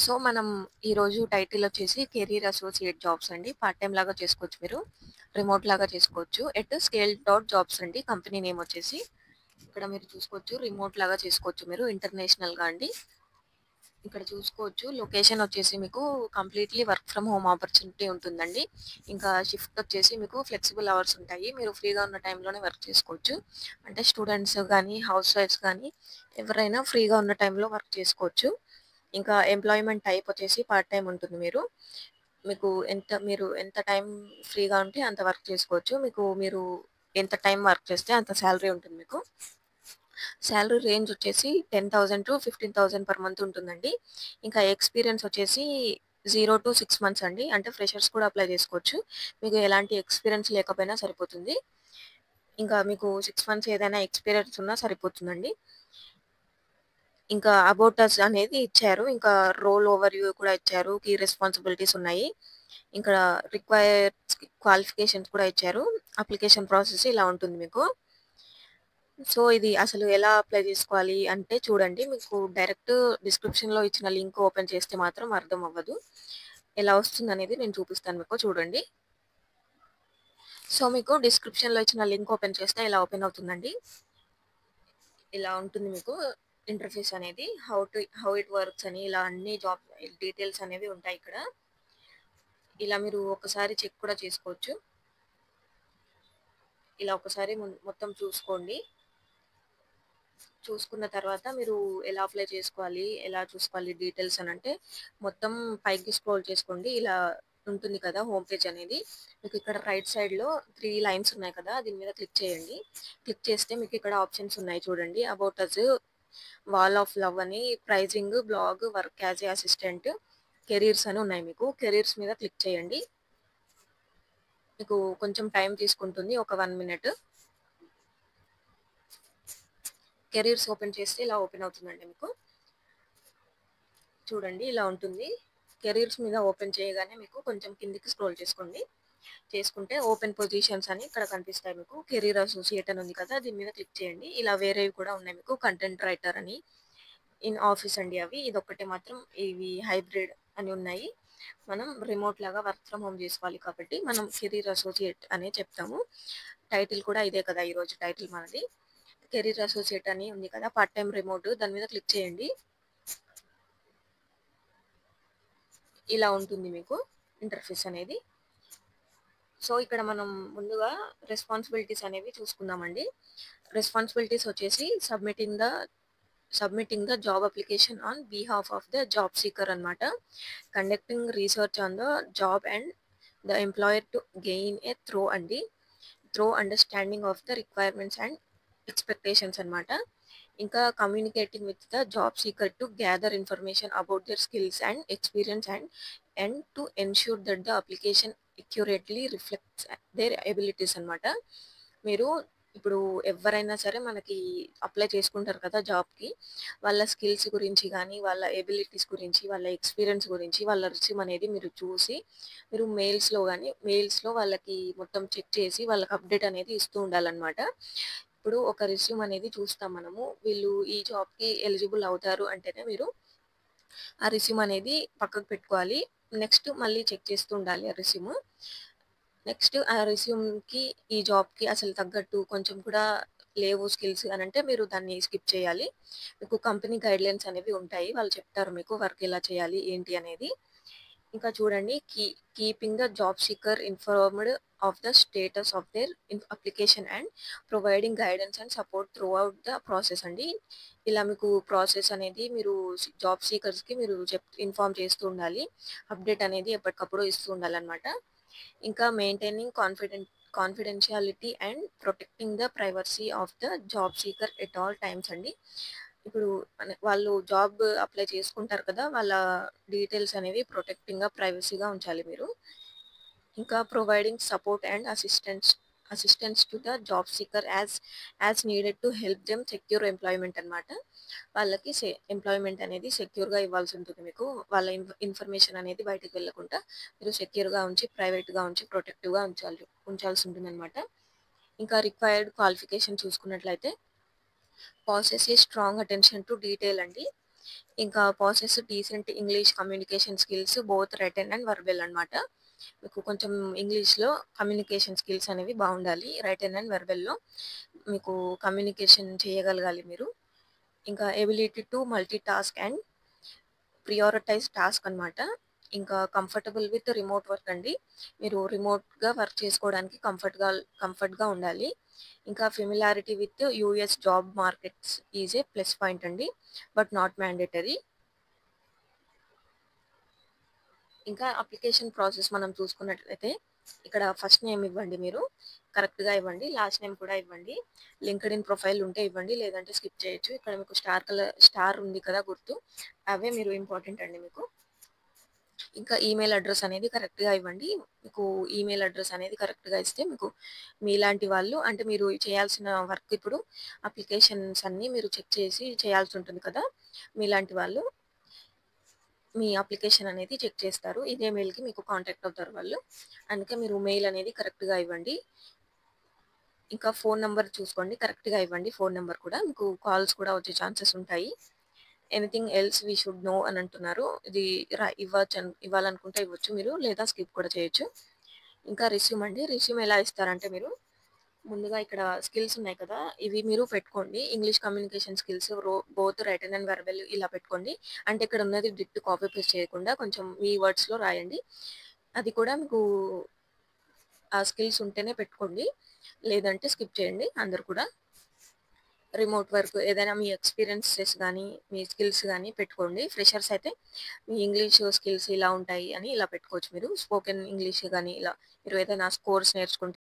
So, మనం ఈరోజు title వచ్చేసి కెరియర్ అసోసియేట్ జాబ్స్ అండి. పార్ట్ టైమ్ లాగా చేసుకోవచ్చు మీరు. రిమోట్ లాగా చేసుకోవచ్చు. ఎట్ స్కేల్ డాట్ జాబ్స్ అండి. కంపెనీ నేమ్ వచ్చేసి. ఇక్కడ మీరు చూసుకోవచ్చు. రిమోట్ లాగా చేసుకోవచ్చు మీరు ఇంటర్నేషనల్‌గా అండి. ఇక్కడ చూసుకోవచ్చు. లొకేషన్ వచ్చేసి మీకు completely work from home opportunity ఉంటుందండి. ఇంకా షిఫ్ట్ వచ్చేసి మీకు ఫ్లెక్సిబుల్ అవర్స్ ఉంటాయి. మీరు ఫ్రీగా ఉన్న టైంలోనే వర్క్ చేసుకోవచ్చు. అంటే స్టూడెంట్స్ గానీ, హౌస్ వైఫ్స్ గానీ ఎవరైనా ఫ్రీగా ఉన్న టైంలో వర్క్ చేసుకోవచ్చు. ఇంకా ఎంప్లాయ్‌మెంట్ టైప్ వచ్చేసి పార్ట్ టైమ్ ఉంటుంది మీరు ఎంత టైం ఫ్రీగా ఉంటే అంత వర్క్ చేసుకోవచ్చు. మీరు ఎంత టైం వర్క్ చేస్తే అంత సాలరీ ఉంటుంది మీకు. సాలరీ రేంజ్ వచ్చేసి 10,000-15,000 పర్ మంత్ ఉంటుందండి. ఇంకా ఎక్స్‌పీరియన్స్ వచ్చేసి 0-6 మంత్స్ అండి. అంటే ఫ్రెషర్స్ కూడా అప్లై చేసుకోవచ్చు. మీకు ఎలాంటి ఎక్స్‌పీరియన్స్ లేకపోయినా సరిపోతుంది. ఇంకా మీకు 6 మంత్స్ ఏదైనా ఎక్స్‌పీరియన్స్ ఉన్నా సరిపోతుందండి. ఇంకా అబౌట్ అస్ అనేది ఇచ్చారు. ఇంకా రోల్ ఓవర్ వ్యూ కూడా ఇచ్చారు. కీ రెస్పాన్సిబిలిటీస్ ఉన్నాయి. ఇక్కడ రిక్వైర్డ్ క్వాలిఫికేషన్స్ కూడా ఇచ్చారు. అప్లికేషన్ ప్రాసెస్ ఇలా ఉంటుంది మీకు. సో, ఇది అసలు ఎలా అప్లై చేసుకోవాలి అంటే చూడండి. మీకు డైరెక్ట్ డిస్క్రిప్షన్‌లో ఇచ్చిన లింక్ ఓపెన్ చేస్తే మాత్రం అర్థం అవ్వదు. ఎలా వస్తుందనేది నేను చూపిస్తాను మీకు చూడండి. సో, మీకు డిస్క్రిప్షన్‌లో ఇచ్చిన లింక్ ఓపెన్ చేస్తే ఇలా ఓపెన్ అవుతుందండి. ఇలా ఉంటుంది మీకు ఇంటర్ఫేస్ అనేది. హౌ ఇట్ వర్క్స్ అని ఇలా అన్ని జాబ్ డీటెయిల్స్ అనేవి ఉంటాయి ఇక్కడ. ఇలా మీరు ఒకసారి చెక్ కూడా చేసుకోవచ్చు. ఇలా ఒకసారి మొత్తం చూసుకోండి. చూసుకున్న తర్వాత మీరు ఎలా అప్లై చేసుకోవాలి, ఎలా చూసుకోవాలి డీటెయిల్స్ అనంటే మొత్తం పైకి స్క్రోల్ చేసుకోండి. ఇలా ఉంటుంది కదా హోమ్ పేజ్ అనేది. మీకు ఇక్కడ రైట్ సైడ్‌లో 3 లైన్స్ ఉన్నాయి కదా! దీని మీద క్లిక్ చేయండి. క్లిక్ చేస్తే మీకు ఇక్కడ ఆప్షన్స్ ఉన్నాయి చూడండి. About us, wall of love అని, pricing, blog, work as a assistant, careers అని ఉన్నాయి మీకు. కెరీర్స్ మీద క్లిక్ చేయండి. మీకు కొంచెం టైం తీసుకుంటుంది. ఒక 1 మినిట్. కెరీర్స్ ఓపెన్ చేస్తే ఇలా ఓపెన్ అవుతుందండి మీకు. చూడండి ఇలా ఉంటుంది. కెరీర్స్ మీద ఓపెన్ చేయగానే మీకు కొంచెం కిందకి స్క్రోల్ చేసుకోండి. చేసుకుంటే ఓపెన్ పొజిషన్స్ అని ఇక్కడ కనిపిస్తాయి మీకు. కెరీర్ అసోసియేట్ అని ఉంది కదా! దీని మీద క్లిక్ చేయండి. ఇలా వేరేవి కూడా ఉన్నాయి మీకు. కంటెంట్ రైటర్ అని, ఇన్ ఆఫీస్ అండి అవి. ఇదొక్కటే మాత్రం ఇవి హైబ్రిడ్ అని ఉన్నాయి. మనం రిమోట్ లాగా వర్క్ ఫ్రమ్ హోమ్ చేసుకోవాలి కాబట్టి మనం కెరీర్ అసోసియేట్ అనే చెప్తాము. టైటిల్ కూడా ఇదే కదా ఈరోజు టైటిల్ మనది. కెరీర్ అసోసియేట్ అని ఉంది కదా! పార్ట్ టైమ్ రిమోట్ దాని మీద క్లిక్ చేయండి. ఇలా ఉంటుంది మీకు ఇంటర్ఫేస్ అనేది. సో, ఇక్కడ మనం ముందుగా రెస్పాన్సిబిలిటీస్ అనేవి చూసుకుందామండి. రెస్పాన్సిబిలిటీస్ వచ్చేసి submitting the job application on behalf of the job seeker అన్నమాట. Conducting research on the job and the employer to gain a thorough understanding of the requirements and expectations అన్నమాట. ఇంకా communicating with the job seeker to gather information about their skills and experience and to ensure that the application accurately reflects their abilities అన్నమాట. మీరు ఇప్పుడు ఎవ్వరైనా సరే మనకి apply చేసుకుంటారు కదా జాబ్‌కి. వాళ్ళ స్కిల్స్ గురించి గానీ, వాళ్ళ ఎబిలిటీస్ గురించి, వాళ్ళ ఎక్స్‌పీరియన్స్ గురించి, వాళ్ళ రెస్యూమ్ అనేది మీరు చూసి, మీరు మెయిల్స్‌లో వాళ్ళకి మొత్తం చెక్ చేసి వాళ్ళకి అప్డేట్ అనేది ఇస్తూ ఉండాలన్నమాట. ఇప్పుడు ఒక రెస్యూమ్ అనేది చూస్తాం మనము. వీళ్ళు ఈ జాబ్‌కి ఎలిజిబుల్ అవుతారు అంటేనే మీరు ఆ రెస్యూమ్ అనేది పక్కకు పెట్టుకోవాలి. నెక్స్ట్ మళ్ళీ చెక్ చేస్తూ ఉండాలి ఆ రెస్యూమ్. నెక్స్ట్ ఆ రెస్యూమ్‌కి, ఈ జాబ్‌కి అసలు తగ్గట్టు కొంచెం కూడా లేవు స్కిల్స్ అనంటే మీరు దాన్ని స్కిప్ చేయాలి. మీకు కంపెనీ గైడ్‌లైన్స్ అనేవి ఉంటాయి. వాళ్ళు చెప్తారు మీకు వర్క్ ఎలా చేయాలి, ఏంటి అనేది. ఇంకా చూడండి keeping the job seeker informed of the status of their application and providing guidance and support throughout the process అండి. ఇలా మీకు ప్రాసెస్ అనేది మీరు జాబ్ సీకర్స్‌కి మీరు ఇన్ఫార్మ్ చేస్తూ ఉండాలి. అప్డేట్ అనేది ఎప్పటికప్పుడు ఇస్తూ ఉండాలన్నమాట. ఇంకా maintaining confidentiality and protecting the privacy of the job seeker at all times అండి. ఇప్పుడు వాళ్ళు జాబ్ అప్లై చేసుకుంటారు కదా! వాళ్ళ డీటెయిల్స్ అనేవి ప్రైవసీగా ఉంచాలి మీరు. ఇంకా providing support and assistance to the job seeker as needed to help them secure employment అన్నమాట. వాళ్ళకి ఎంప్లాయ్‌మెంట్ అనేది సెక్యూర్‌గా ఇవ్వాల్సి ఉంటుంది మీకు. వాళ్ళ ఇన్ఫర్మేషన్ అనేది బయటకి వెళ్ళకుండా మీరు సెక్యూర్‌గా ఉంచి, ప్రైవేట్‌గా ఉంచి, ప్రొటెక్టివ్‌గా ఉంచాల్సి ఉంటుందన్నమాట. ఇంకా రిక్వైర్డ్ క్వాలిఫికేషన్ చూసుకున్నట్లయితే passes a strong attention to detail అండి. ఇంకా passes decent English communication skills both written and verbal అనమాట. మీకు కొంచెం ఇంగ్లీష్‌లో కమ్యూనికేషన్ స్కిల్స్ అనేవి బావుండాలి. రిటెన్ అండ్ వెర్బల్‌లో మీకు కమ్యూనికేషన్ చేయగలగాలి మీరు. ఇంకా ability to multi task and prioritise task అనమాట. ఇంకా కంఫర్టబుల్ విత్ రిమోట్ వర్క్ అండి. మీరు రిమోట్‌గా వర్క్ చేసుకోవడానికి కంఫర్ట్‌గా ఉండాలి. ఇంకా familiarity with US job markets is a plus point అండి. But not mandatory. ఇంకా అప్లికేషన్ ప్రాసెస్ మనం చూసుకున్నట్లయితే ఇక్కడ ఫస్ట్ నేమ్ ఇవ్వండి మీరు. కరెక్ట్‌గా ఇవ్వండి. లాస్ట్ నేమ్ కూడా ఇవ్వండి. లింక్డ్ఇన్ ప్రొఫైల్ ఉంటే ఇవ్వండి. లేదంటే స్కిప్ చేయొచ్చు. ఇక్కడ మీకు స్టార్ ఉంది కదా గుర్తు. అవే మీరు ఇంపార్టెంట్ అండి మీకు. ఇంకా ఈమెయిల్ అడ్రెస్ అనేది కరెక్ట్‌గా ఇవ్వండి. మీకు ఈమెయిల్ అడ్రెస్ అనేది కరెక్ట్‌గా ఇస్తే మీకు మీలాంటి వాళ్ళు అంటే మీరు చేయాల్సిన వర్క్ ఇప్పుడు అప్లికేషన్స్ అన్నీ మీరు చెక్ చేసి చేయాల్సి ఉంటుంది కదా! మీలాంటి వాళ్ళు మీ అప్లికేషన్ అనేది చెక్ చేస్తారు. ఇదే మెయిల్‌కి మీకు కాంటాక్ట్ అవుతారు వాళ్ళు. అందుకే మీరు మెయిల్ అనేది కరెక్ట్‌గా ఇవ్వండి. ఇంకా ఫోను నంబర్ చూసుకోండి. కరెక్ట్‌గా ఇవ్వండి ఫోను నంబర్ కూడా. మీకు కాల్స్ కూడా వచ్చే ఛాన్సెస్ ఉంటాయి. Anything else we should know అని అంటున్నారు. ఇది ఇవ్వాలనుకుంటే ఇవ్వచ్చు మీరు. లేదా స్కిప్ కూడా చేయొచ్చు. ఇంకా రెస్యూమ్ అండి. రెస్యూమ్ ఎలా ఇస్తారంటే మీరు ముందుగా ఇక్కడ స్కిల్స్ ఉన్నాయి కదా! ఇవి మీరు పెట్టుకోండి. English communication skills both written and verbal ఇలా పెట్టుకోండి. అంటే ఇక్కడ ఉన్నది కాపీ పేస్ట్ చేయకుండా కొంచెం మీ వర్డ్స్‌లో రాయండి. అది కూడా మీకు ఆ స్కిల్స్ ఉంటేనే పెట్టుకోండి. లేదంటే స్కిప్ చేయండి అందరూ కూడా. రిమోట్ వర్క్ ఏదైనా మీ ఎక్స్‌పీరియన్సెస్ గానీ, మీ స్కిల్స్ గానీ పెట్టుకోండి. ఫ్రెషర్స్ అయితే మీ ఇంగ్లీష్ స్కిల్స్ ఇలా ఉంటాయి అని ఇలా పెట్టుకోవచ్చు మీరు. స్పోకెన్ ఇంగ్లీష్ గానీ ఇలా మీరు ఏదైనా కోర్స్ నేర్చుకుంటే